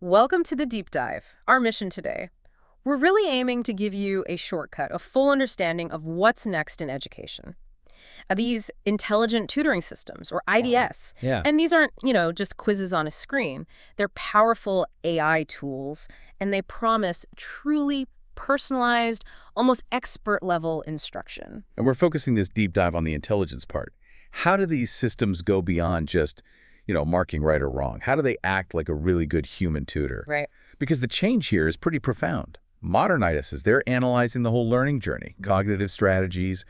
Welcome to the deep dive. Our mission today. We're really aiming to give you a shortcut, a full understanding of what's next in education. These intelligent tutoring systems, or IDS, Yeah. and these aren't, just quizzes on a screen. They're powerful AI tools, and they promise truly personalized, almost expert-level instruction. And we're focusing this deep dive on the intelligence part. How do these systems go beyond just, marking right or wrong? How do they act like a really good human tutor? Right. Because the change here is pretty profound. Modern IDSs, they're analyzing the whole learning journey, cognitive strategies,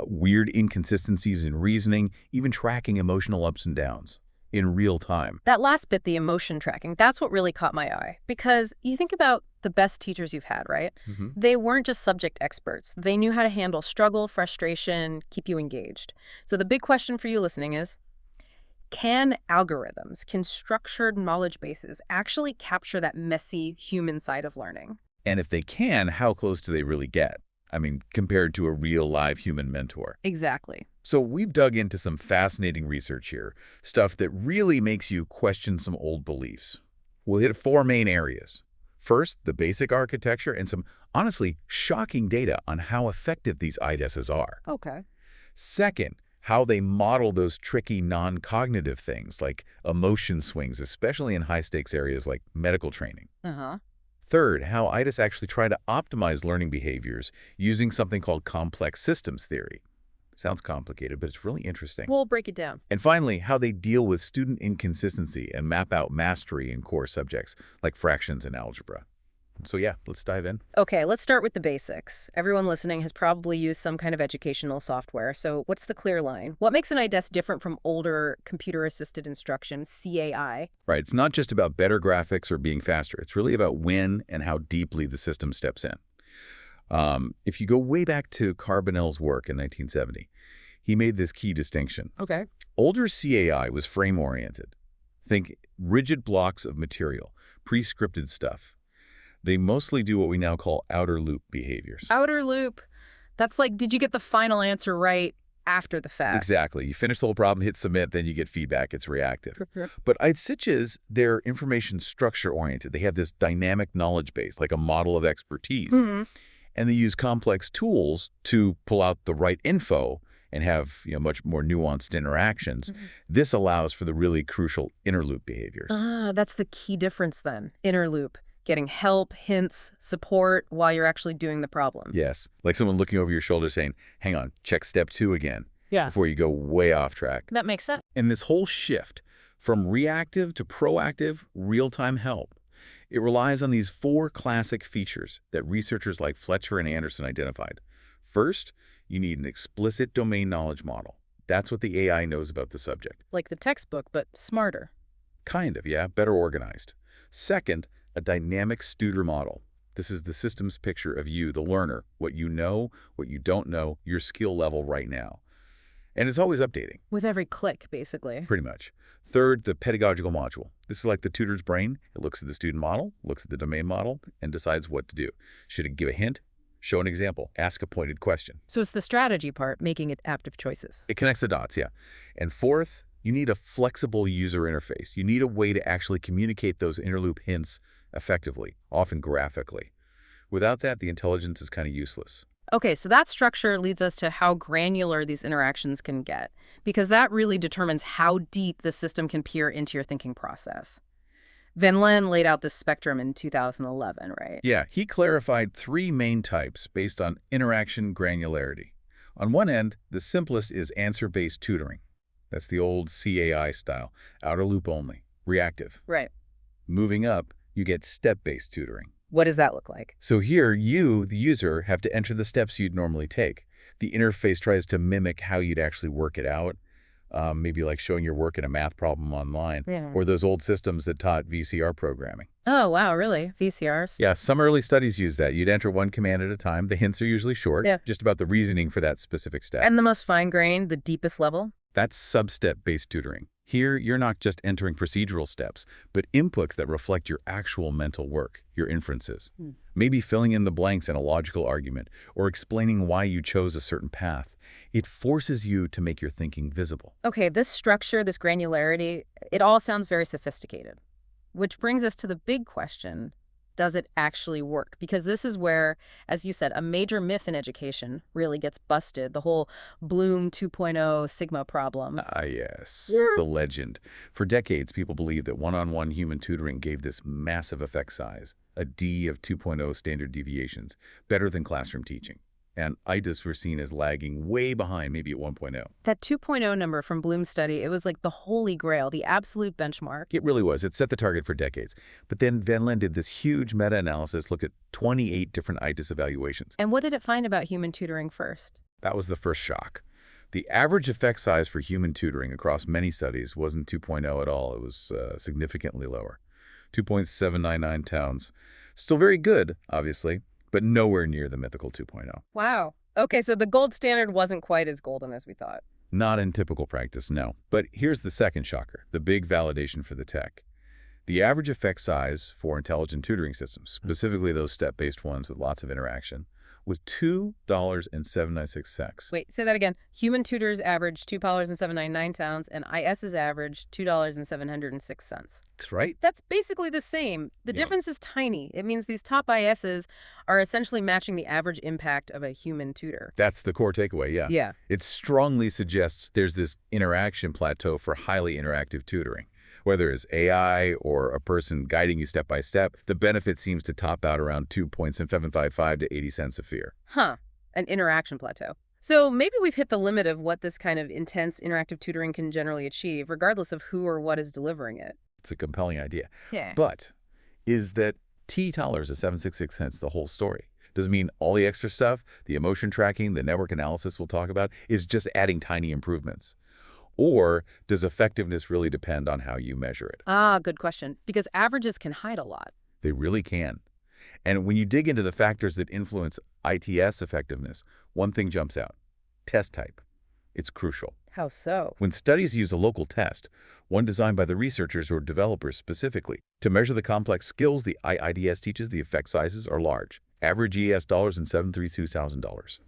weird inconsistencies in reasoning, even tracking emotional ups and downs in real time. That last bit, the emotion tracking, that's what really caught my eye. Because you think about the best teachers you've had, right? They weren't just subject experts. They knew how to handle struggle, frustration, keep you engaged. So the big question for you listening is, can algorithms, can structured knowledge bases actually capture that messy human side of learning? And if they can, how close do they really get? I mean, compared to a real live human mentor. Exactly. So we've dug into some fascinating research here, stuff that really makes you question some old beliefs. We'll hit 4 main areas. First, the basic architecture and some, honestly, shocking data on how effective these IDSs are. Okay. Second, how they model those tricky non-cognitive things like emotion swings, especially in high-stakes areas like medical training. Uh-huh. Third, how IDS actually try to optimize learning behaviors using something called complex systems theory. Sounds complicated, but it's really interesting. We'll break it down. And finally, how they deal with student inconsistency and map out mastery in core subjects like fractions and algebra. So yeah, let's dive in. Okay, let's start with the basics. Everyone listening has probably used some kind of educational software. So what's the clear line? What makes an IDES different from older computer-assisted instruction, CAI? Right, it's not just about better graphics or being faster. It's really about when and how deeply the system steps in. If you go way back to Carbonell's work in 1970, he made this key distinction. Okay. Older CAI was frame-oriented. Think rigid blocks of material, pre-scripted stuff. They mostly do what we now call outer loop behaviors. Outer loop. That's like, did you get the final answer right after the fact? Exactly. You finish the whole problem, hit submit, then you get feedback. It's reactive. But IDSs, they're information structure-oriented. They have this dynamic knowledge base, like a model of expertise. And they use complex tools to pull out the right info and have much more nuanced interactions. This allows for the really crucial inner loop behaviors. Ah, that's the key difference then. Inner loop. Getting help, hints, support while you're actually doing the problem. Yes, like someone looking over your shoulder saying, hang on, check step 2 again. Yeah. Before you go way off track. That makes sense. And this whole shift from reactive to proactive real-time help, it relies on these 4 classic features that researchers like Fletcher and Anderson identified. First, you need an explicit domain knowledge model. That's what the AI knows about the subject. Like the textbook, but smarter. Kind of, yeah, better organized. Second, a dynamic Studer model. This is the system's picture of you, the learner, what you know, what you don't know, your skill level right now. And it's always updating. With every click, basically. Pretty much. Third, the pedagogical module. This is like the tutor's brain. It looks at the student model, looks at the domain model, and decides what to do. Should it give a hint? Show an example. Ask a pointed question. So it's the strategy part, making it adaptive choices. It connects the dots, yeah. And fourth, you need a flexible user interface. You need a way to actually communicate those inner loop hints effectively, often graphically. Without that, the intelligence is kind of useless. Okay, so that structure leads us to how granular these interactions can get, because that really determines how deep the system can peer into your thinking process. Van Len laid out this spectrum in 2011, right? Yeah, he clarified 3 main types based on interaction granularity. On one end, the simplest is answer-based tutoring. That's the old CAI style, outer loop only, reactive. Right. Moving up, you get step-based tutoring. What does that look like? So here, you, the user, have to enter the steps you'd normally take. The interface tries to mimic how you'd actually work it out, maybe like showing your work in a math problem online, or those old systems that taught VCR programming. Oh, wow, really? VCRs? Yeah, some early studies use that. You'd enter one command at a time. The hints are usually short, just about the reasoning for that specific step. And the most fine-grained, the deepest level? That's sub-step-based tutoring. Here, you're not just entering procedural steps, but inputs that reflect your actual mental work, your inferences. Maybe filling in the blanks in a logical argument, or explaining why you chose a certain path. It forces you to make your thinking visible. Okay, this structure, this granularity, it all sounds very sophisticated. which brings us to the big question. Does it actually work? Because this is where, as you said, a major myth in education really gets busted, the whole Bloom 2.0 sigma problem. Ah, yes, the legend. For decades, people believed that one-on-one human tutoring gave this massive effect size, a D of 2.0 standard deviations, better than classroom teaching. And ITIS were seen as lagging way behind, maybe at 1.0. That 2.0 number from Bloom's study, it was like the holy grail, the absolute benchmark. It really was. It set the target for decades. But then Van Len did this huge meta-analysis, looked at 28 different ITIS evaluations. And what did it find about human tutoring first? That was the first shock. The average effect size for human tutoring across many studies wasn't 2.0 at all. It was significantly lower, 2.799 towns. Still very good, obviously, but nowhere near the mythical 2.0. Wow. Okay, so the gold standard wasn't quite as golden as we thought. Not in typical practice, no. But here's the second shocker, the big validation for the tech. The average effect size for intelligent tutoring systems, specifically those step-based ones with lots of interaction, was $2.796. Wait, say that again. Human tutors average $2.799 and IS's average $2.706. That's right. That's basically the same. The difference is tiny. It means these top ISs are essentially matching the average impact of a human tutor. That's the core takeaway, yeah. Yeah. It strongly suggests there's this interaction plateau for highly interactive tutoring. Whether it's AI or a person guiding you step by step, the benefit seems to top out around 2.755 to 80 cents a fear. Huh. An interaction plateau. So maybe we've hit the limit of what this kind of intense interactive tutoring can generally achieve, regardless of who or what is delivering it. It's a compelling idea. Yeah. But is that $T is 766 cents the whole story? Does it mean all the extra stuff, the emotion tracking, the network analysis we'll talk about, is just adding tiny improvements? Or does effectiveness really depend on how you measure it? Ah, good question. Because averages can hide a lot. They really can. And when you dig into the factors that influence ITS effectiveness, one thing jumps out. Test type. It's crucial. How so? When studies use a local test, one designed by the researchers or developers specifically, to measure the complex skills the IIDS teaches, the effect sizes are large. Average ES dollars and $732,000.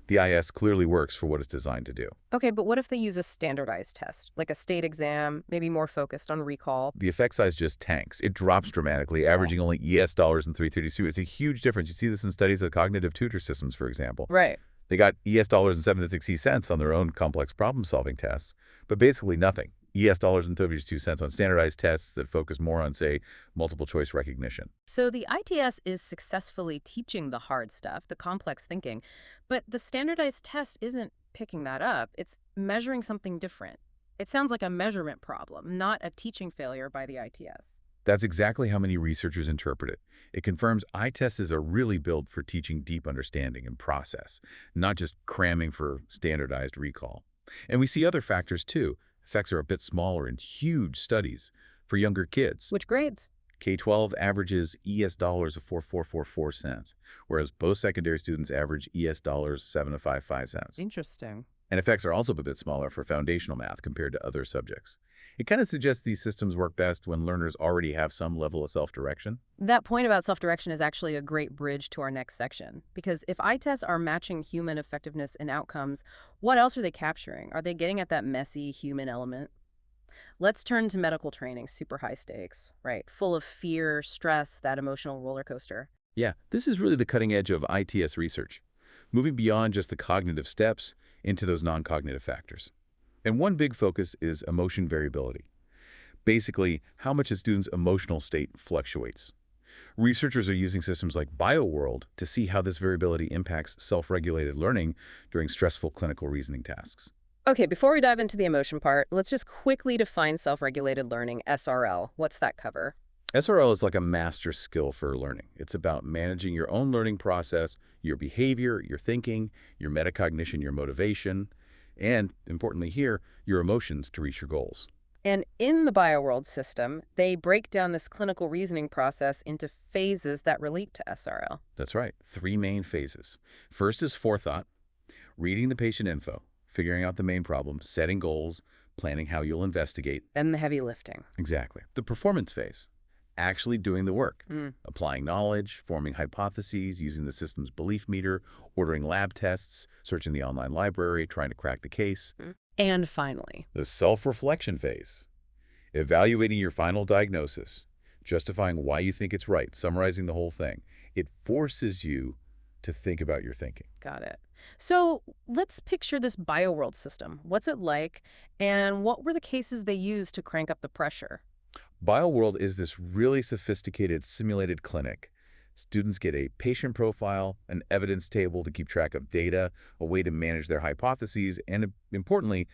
The IS clearly works for what it's designed to do. Okay, but what if they use a standardized test, like a state exam, maybe more focused on recall? The effect size just tanks. It drops dramatically, averaging only ES dollars and $332. It's a huge difference. You see this in studies of cognitive tutor systems, for example. Right. They got ES dollars and 76 cents on their own complex problem-solving tests, but basically nothing. ES dollars and 32 cents on standardized tests that focus more on, say, multiple choice recognition. So the ITS is successfully teaching the hard stuff, the complex thinking, but the standardized test isn't picking that up. It's measuring something different. It sounds like a measurement problem, not a teaching failure by the ITS. That's exactly how many researchers interpret it. It confirms ITests are really built for teaching deep understanding and process, not just cramming for standardized recall. And we see other factors too. Effects are a bit smaller in huge studies for younger kids. Which grades? K-12 averages ES dollars of 4,444 cents, whereas post-secondary students average ES dollars 7,555 cents. Interesting. And effects are also a bit smaller for foundational math compared to other subjects. It kind of suggests these systems work best when learners already have some level of self-direction. That point about self-direction is actually a great bridge to our next section. Because if ITests are matching human effectiveness and outcomes, what else are they capturing? Are they getting at that messy human element? Let's turn to medical training, super high stakes, right? Full of fear, stress, that emotional roller coaster. Yeah, this is really the cutting edge of ITS research, moving beyond just the cognitive steps into those non-cognitive factors. And one big focus is emotion variability. Basically, how much a student's emotional state fluctuates. Researchers are using systems like BioWorld to see how this variability impacts self-regulated learning during stressful clinical reasoning tasks. Okay, before we dive into the emotion part, let's just quickly define self-regulated learning, SRL. What's that cover? SRL is like a master skill for learning. It's about managing your own learning process, your behavior, your thinking, your metacognition, your motivation, and, importantly here, your emotions to reach your goals. And in the BioWorld system, they break down this clinical reasoning process into phases that relate to SRL. That's right. 3 main phases. First is forethought, reading the patient info, figuring out the main problem, setting goals, planning how you'll investigate. Then the heavy lifting. Exactly. The performance phase, actually doing the work, applying knowledge, forming hypotheses, using the system's belief meter, ordering lab tests, searching the online library, trying to crack the case. And finally, The self-reflection phase, evaluating your final diagnosis, justifying why you think it's right, summarizing the whole thing. It forces you to think about your thinking. Got it. So let's picture this bioworld system. What's it like, and what were the cases they used to crank up the pressure? BioWorld is this really sophisticated simulated clinic. Students get a patient profile, an evidence table to keep track of data, a way to manage their hypotheses, and importantly,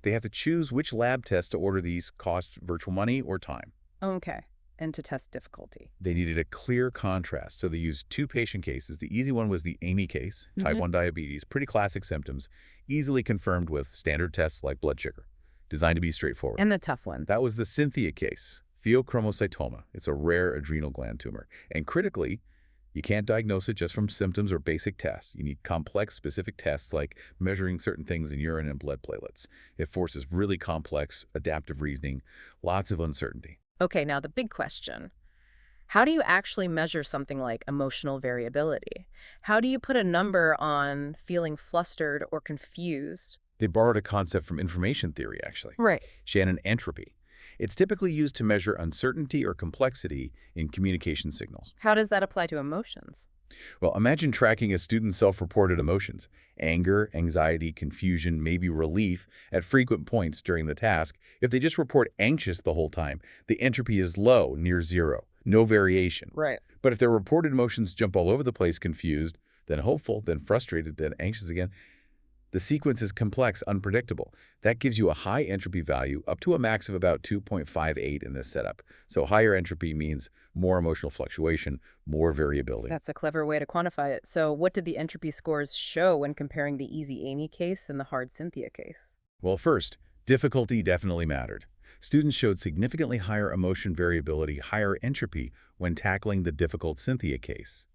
they have to choose which lab tests to order. These cost virtual money or time. Okay. And to test difficulty. They needed a clear contrast, so they used two patient cases. The easy one was the Amy case, type 1 diabetes, pretty classic symptoms, easily confirmed with standard tests like blood sugar, designed to be straightforward. And the tough one. That was the Cynthia case, pheochromocytoma. It's a rare adrenal gland tumor. And critically, you can't diagnose it just from symptoms or basic tests. You need complex, specific tests like measuring certain things in urine and blood platelets. It forces really complex, adaptive reasoning, lots of uncertainty. Okay, now the big question. How do you actually measure something like emotional variability? How do you put a number on feeling flustered or confused? They borrowed a concept from information theory, actually. Right. Shannon entropy. It's typically used to measure uncertainty or complexity in communication signals. How does that apply to emotions? Well, imagine tracking a student's self-reported emotions: anger, anxiety, confusion, maybe relief at frequent points during the task. If they just report anxious the whole time, the entropy is low, near zero, no variation. Right. But if their reported emotions jump all over the place, confused, then hopeful, then frustrated, then anxious again, the sequence is complex, unpredictable. That gives you a high entropy value up to a max of about 2.58 in this setup. So higher entropy means more emotional fluctuation, more variability. That's a clever way to quantify it. So what did the entropy scores show when comparing the easy Amy case and the hard Cynthia case? Well, first, difficulty definitely mattered. Students showed significantly higher emotion variability, higher entropy when tackling the difficult Cynthia case.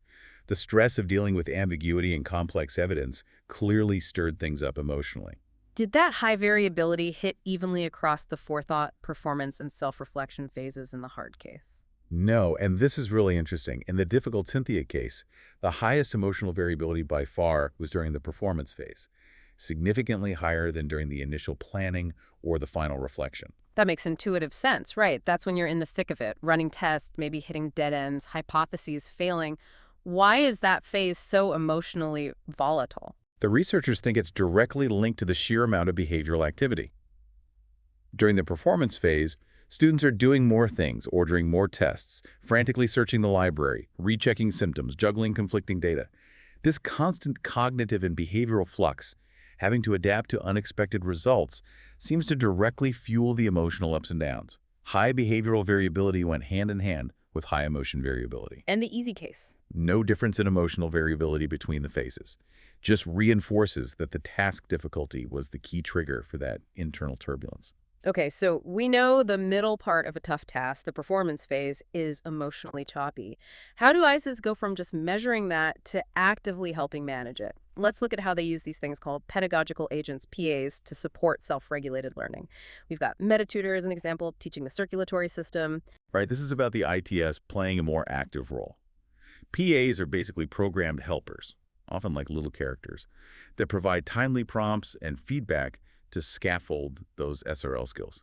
The stress of dealing with ambiguity and complex evidence clearly stirred things up emotionally. Did that high variability hit evenly across the forethought, performance, and self-reflection phases in the hard case? No, and this is really interesting. In the difficult Cynthia case, the highest emotional variability by far was during the performance phase, significantly higher than during the initial planning or the final reflection. That makes intuitive sense, right? That's when you're in the thick of it, running tests, maybe hitting dead ends, hypotheses failing. Why is that phase so emotionally volatile? The researchers think it's directly linked to the sheer amount of behavioral activity. During the performance phase, students are doing more things, ordering more tests, frantically searching the library, rechecking symptoms, juggling conflicting data. This constant cognitive and behavioral flux, having to adapt to unexpected results, seems to directly fuel the emotional ups and downs. High behavioral variability went hand in hand with high emotion variability. And the easy case? No difference in emotional variability between the phases. Just reinforces that the task difficulty was the key trigger for that internal turbulence. Okay, so we know the middle part of a tough task, the performance phase, is emotionally choppy. How do ICES go from just measuring that to actively helping manage it? Let's look at how they use these things called pedagogical agents, PAs, to support self-regulated learning. We've got meta-tutor as an example, teaching the circulatory system. Right, this is about the ITS playing a more active role. PAs are basically programmed helpers, often like little characters, that provide timely prompts and feedback to scaffold those SRL skills.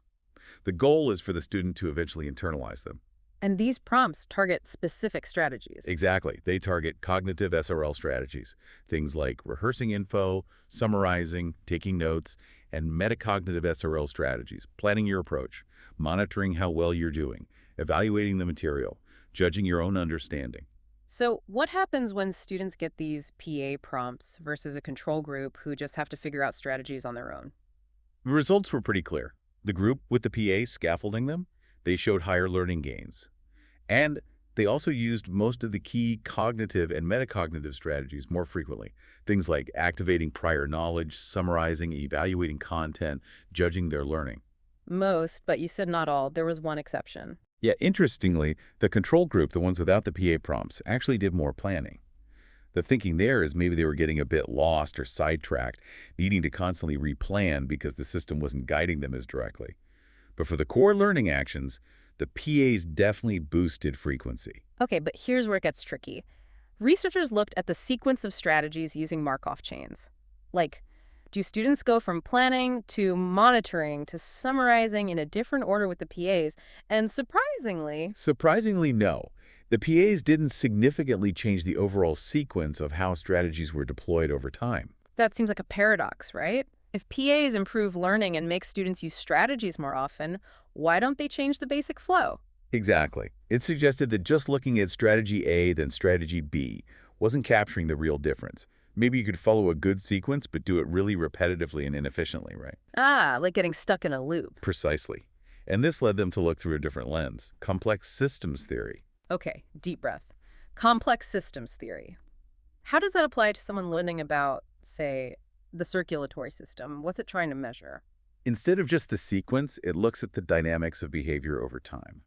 The goal is for the student to eventually internalize them. And these prompts target specific strategies. Exactly. They target cognitive SRL strategies, things like rehearsing info, summarizing, taking notes, and metacognitive SRL strategies, planning your approach, monitoring how well you're doing, evaluating the material, judging your own understanding. So what happens when students get these PA prompts versus a control group who just have to figure out strategies on their own? The results were pretty clear. The group with the PA scaffolding them, they showed higher learning gains. And they also used most of the key cognitive and metacognitive strategies more frequently. Things like activating prior knowledge, summarizing, evaluating content, judging their learning. Most, but you said not all. There was one exception. Yeah, interestingly, the control group, the ones without the PA prompts, actually did more planning. The thinking there is maybe they were getting a bit lost or sidetracked, needing to constantly replan because the system wasn't guiding them as directly. But for the core learning actions, the PAs definitely boosted frequency. Okay, but here's where it gets tricky. Researchers looked at the sequence of strategies using Markov chains. Like, Do students go from planning to monitoring to summarizing in a different order with the PAs? And surprisingly, Surprisingly, no. The PAs didn't significantly change the overall sequence of how strategies were deployed over time. that seems like a paradox, right? If PAs improve learning and make students use strategies more often, why don't they change the basic flow? Exactly. It suggested that just looking at strategy A, then strategy B, wasn't capturing the real difference. Maybe you could follow a good sequence, but do it really repetitively and inefficiently, right? Ah, like getting stuck in a loop. Precisely. And this led them to look through a different lens, complex systems theory. Okay, deep breath. Complex systems theory. How does that apply to someone learning about, say, the circulatory system? What's it trying to measure? Instead of just the sequence, it looks at the dynamics of behavior over time.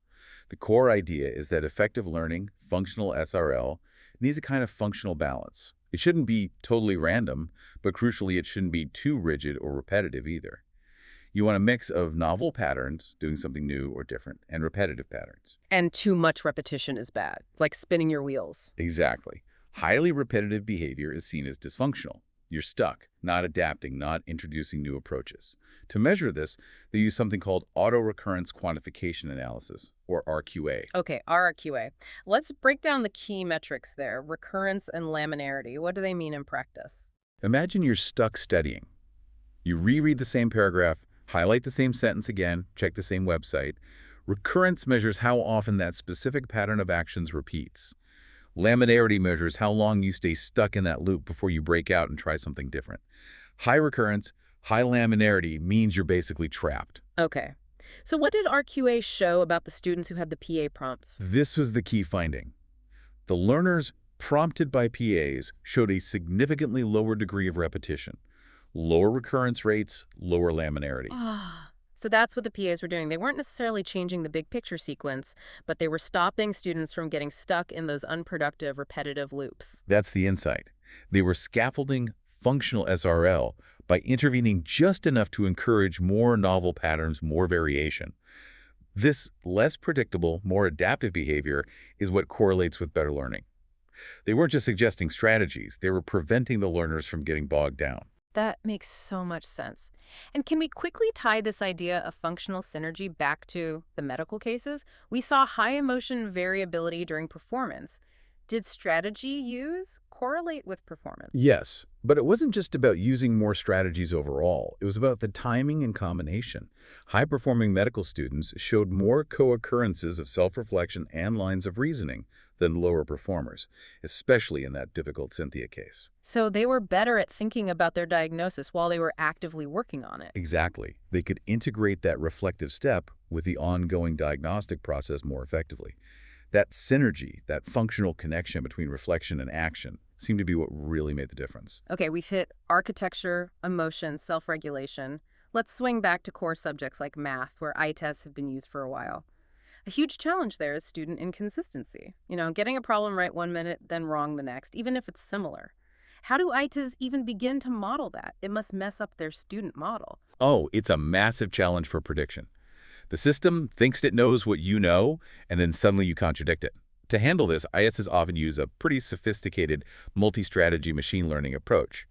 The core idea is that effective learning, functional SRL, needs a kind of functional balance. It shouldn't be totally random, but crucially, it shouldn't be too rigid or repetitive either. You want a mix of novel patterns, doing something new or different, and repetitive patterns. And too much repetition is bad, like spinning your wheels. Exactly. Highly repetitive behavior is seen as dysfunctional. You're stuck, not adapting, not introducing new approaches. To measure this, they use something called auto-recurrence quantification analysis, or RQA. Okay, RRQA. Let's break down the key metrics there, recurrence and linearity. What do they mean in practice? Imagine you're stuck studying. You reread the same paragraph, highlight the same sentence again, check the same website. Recurrence measures how often that specific pattern of actions repeats. Linearity measures how long you stay stuck in that loop before you break out and try something different. High recurrence, high linearity means you're basically trapped. Okay. So what did RQA show about the students who had the PA prompts? This was the key finding. The learners prompted by PAs showed a significantly lower degree of repetition, lower recurrence rates, lower linearity. Ah, so that's what the PAs were doing. They weren't necessarily changing the big picture sequence, but they were stopping students from getting stuck in those unproductive, repetitive loops. That's the insight. They were scaffolding functional SRL by intervening just enough to encourage more novel patterns, more variation. This less predictable, more adaptive behavior is what correlates with better learning. They weren't just suggesting strategies, they were preventing the learners from getting bogged down. That makes so much sense. And can we quickly tie this idea of functional synergy back to the medical cases? We saw high emotion variability during performance. Did strategy use correlate with performance? Yes, but it wasn't just about using more strategies overall. It was about the timing and combination. High-performing medical students showed more co-occurrences of self-reflection and lines of reasoning than lower performers, especially in that difficult Cynthia case. So they were better at thinking about their diagnosis while they were actively working on it. Exactly. They could integrate that reflective step with the ongoing diagnostic process more effectively. That synergy, that functional connection between reflection and action, seemed to be what really made the difference. Okay, we've hit architecture, emotion, self-regulation. Let's swing back to core subjects like math, where eye tests have been used for a while. A huge challenge there is student inconsistency. Getting a problem right one minute, then wrong the next, even if it's similar. How do ITAs even begin to model that? It must mess up their student model. Oh, it's a massive challenge for prediction. The system thinks it knows what you know, and then suddenly you contradict it. To handle this, ISs often use a pretty sophisticated multi-strategy machine learning approach.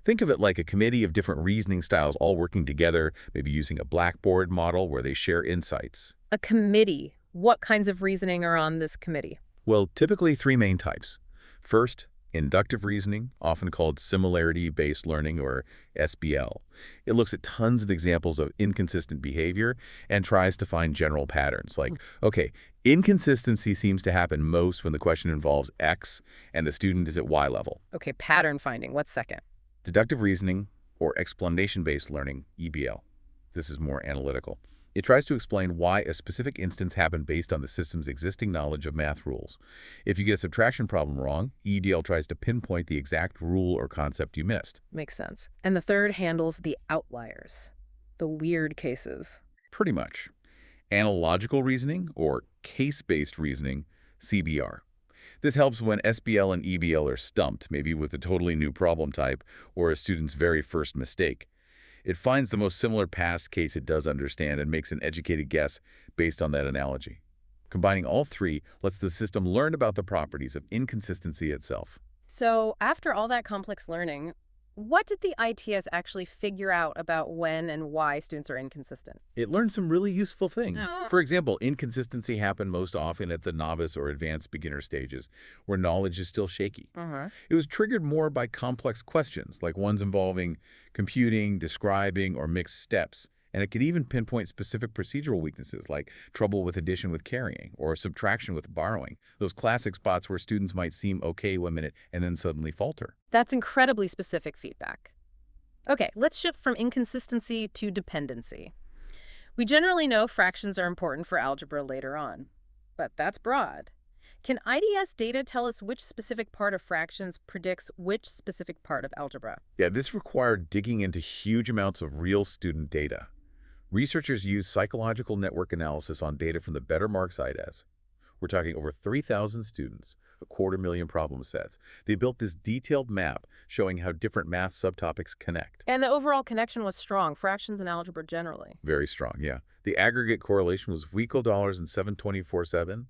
Think of it like a committee of different reasoning styles all working together, maybe using a Blackboard model where they share insights. A committee. What kinds of reasoning are on this committee? Well, typically three main types. First, inductive reasoning, often called similarity-based learning or SBL. It looks at tons of examples of inconsistent behavior and tries to find general patterns like, okay, inconsistency seems to happen most when the question involves X and the student is at Y level. Okay, pattern finding. What's second? Deductive reasoning or explanation-based learning, EBL. This is more analytical. It tries to explain why a specific instance happened based on the system's existing knowledge of math rules. If you get a subtraction problem wrong, EDL tries to pinpoint the exact rule or concept you missed. Makes sense. And the third handles the outliers, the weird cases. Pretty much. Analogical reasoning or case-based reasoning, CBR. This helps when SBL and EBL are stumped, maybe with a totally new problem type or a student's very first mistake. It finds the most similar past case it does understand and makes an educated guess based on that analogy. Combining all three lets the system learn about the properties of inconsistency itself. So after all that complex learning, What did the ITS actually figure out about when and why students are inconsistent? It learned some really useful things. For example, inconsistency happened most often at the novice or advanced beginner stages, where knowledge is still shaky. It was triggered more by complex questions, like ones involving computing, describing, or mixed steps. And it could even pinpoint specific procedural weaknesses, like trouble with addition with carrying, or subtraction with borrowing. Those classic spots where students might seem okay 1 minute and then suddenly falter. That's incredibly specific feedback. Okay, let's shift from inconsistency to dependency. We generally know fractions are important for algebra later on, but that's broad. Can IDS data tell us which specific part of fractions predicts which specific part of algebra? Yeah, this required digging into huge amounts of real student data. Researchers used psychological network analysis on data from the Better Marks IDES. We're talking over 3,000 students, 250,000 problem sets. They built this detailed map showing how different math subtopics connect. And the overall connection was strong, fractions and algebra generally. Very strong, yeah. The aggregate correlation was weak dollars and 724.7,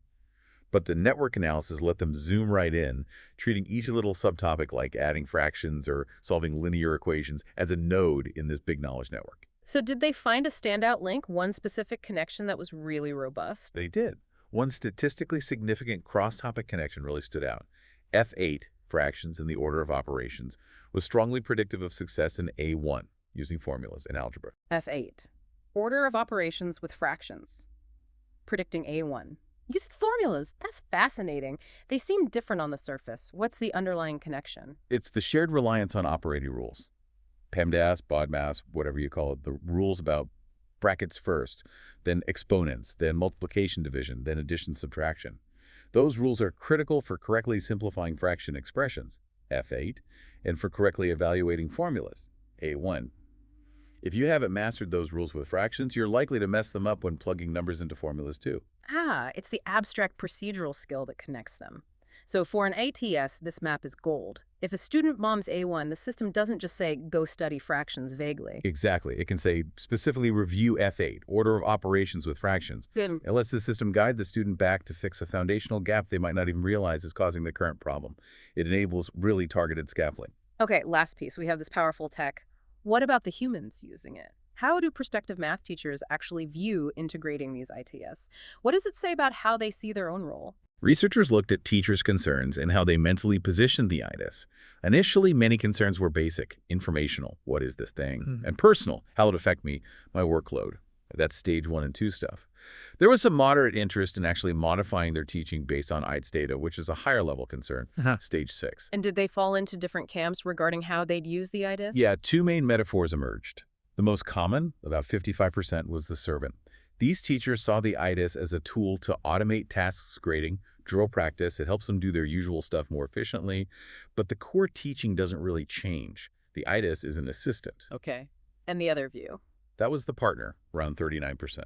but the network analysis let them zoom right in, treating each little subtopic like adding fractions or solving linear equations as a node in this big knowledge network. So did they find a standout link, one specific connection that was really robust? They did. One statistically significant cross-topic connection really stood out. F8, fractions in the order of operations, was strongly predictive of success in A1, using formulas in algebra. F8. Order of operations with fractions. Predicting A1. Using formulas. That's fascinating. They seem different on the surface. What's the underlying connection? It's the shared reliance on operating rules. PEMDAS, BODMAS, whatever you call it, the rules about brackets first, then exponents, then multiplication division, then addition subtraction. Those rules are critical for correctly simplifying fraction expressions, F8, and for correctly evaluating formulas, A1. If you haven't mastered those rules with fractions, you're likely to mess them up when plugging numbers into formulas too. It's the abstract procedural skill that connects them. So for an ATS, this map is gold. If a student bombs A1, the system doesn't just say, go study fractions vaguely. Exactly. It can say, specifically review F8, order of operations with fractions. Good. It lets the system guide the student back to fix a foundational gap they might not even realize is causing the current problem. It enables really targeted scaffolding. Okay, last piece. We have this powerful tech. What about the humans using it? How do prospective math teachers actually view integrating these ITS? What does it say about how they see their own role? Researchers looked at teachers' concerns and how they mentally positioned the ITIS. Initially, many concerns were basic, informational, what is this thing, and personal, how it affect me, my workload. That's stage 1 and 2 stuff. There was some moderate interest in actually modifying their teaching based on ITS data, which is a higher level concern, stage 6. And did they fall into different camps regarding how they'd use the ITIS? Yeah, 2 main metaphors emerged. The most common, about 55%, was the servant. These teachers saw the ITIS as a tool to automate tasks grading, drill practice. It helps them do their usual stuff more efficiently, but the core teaching doesn't really change. The ITIS is an assistant. Okay. And the other view? That was the partner, around 39%.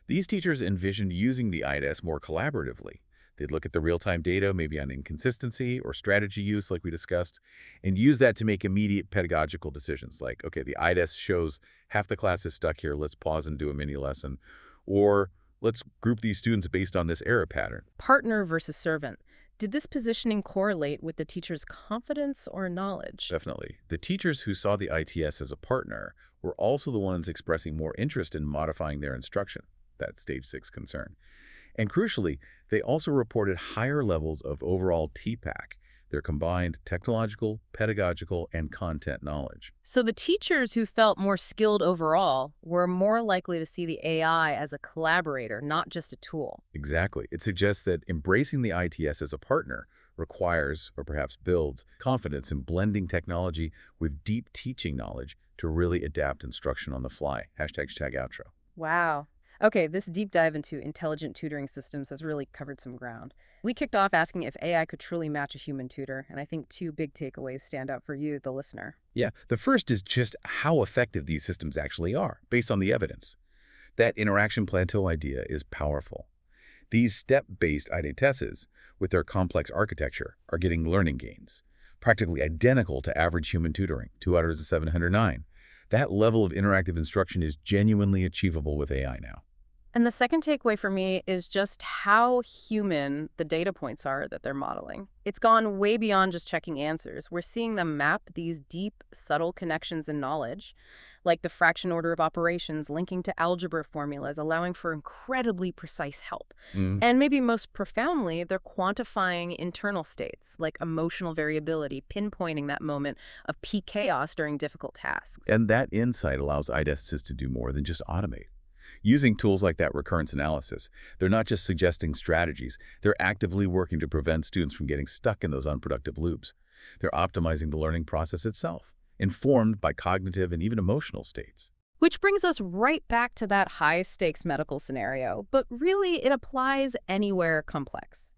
These teachers envisioned using the ITIS more collaboratively. They'd look at the real-time data, maybe on inconsistency or strategy use, like we discussed, and use that to make immediate pedagogical decisions, like, okay, the ITIS shows half the class is stuck here, let's pause and do a mini lesson, or let's group these students based on this error pattern. Partner versus servant. Did this positioning correlate with the teacher's confidence or knowledge? Definitely. The teachers who saw the ITS as a partner were also the ones expressing more interest in modifying their instruction, that stage 6 concern. And crucially, they also reported higher levels of overall TPAC, their combined technological, pedagogical, and content knowledge. So the teachers who felt more skilled overall were more likely to see the AI as a collaborator, not just a tool. Exactly. It suggests that embracing the ITS as a partner requires, or perhaps builds, confidence in blending technology with deep teaching knowledge to really adapt instruction on the fly. #outro. Wow. Okay, this deep dive into intelligent tutoring systems has really covered some ground. We kicked off asking if AI could truly match a human tutor, and I think 2 big takeaways stand out for you, the listener. Yeah, the first is just how effective these systems actually are, based on the evidence. That interaction plateau idea is powerful. These step-based IDTESs, with their complex architecture, are getting learning gains, practically identical to average human tutoring, 2 out of 709. That level of interactive instruction is genuinely achievable with AI now. And the second takeaway for me is just how human the data points are that they're modeling. It's gone way beyond just checking answers. We're seeing them map these deep, subtle connections in knowledge, like the fraction order of operations linking to algebra formulas, allowing for incredibly precise help. Mm. And maybe most profoundly, they're quantifying internal states, like emotional variability, pinpointing that moment of peak chaos during difficult tasks. And that insight allows IDESTs to do more than just automate. Using tools like that recurrence analysis, they're not just suggesting strategies, they're actively working to prevent students from getting stuck in those unproductive loops. They're optimizing the learning process itself, informed by cognitive and even emotional states. Which brings us right back to that high-stakes medical scenario, but really it applies anywhere complex.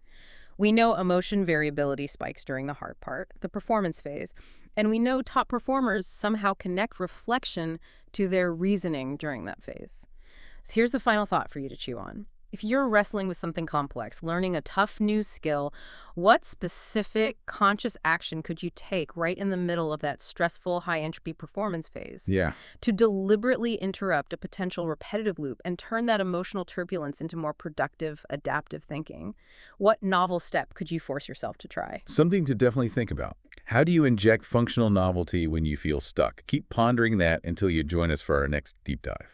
We know emotion variability spikes during the hard part, the performance phase, and we know top performers somehow connect reflection to their reasoning during that phase. So here's the final thought for you to chew on. If you're wrestling with something complex, learning a tough new skill, what specific conscious action could you take right in the middle of that stressful high-entropy performance phase Yeah. to deliberately interrupt a potential repetitive loop and turn that emotional turbulence into more productive, adaptive thinking? What novel step could you force yourself to try? Something to definitely think about. How do you inject functional novelty when you feel stuck? Keep pondering that until you join us for our next deep dive.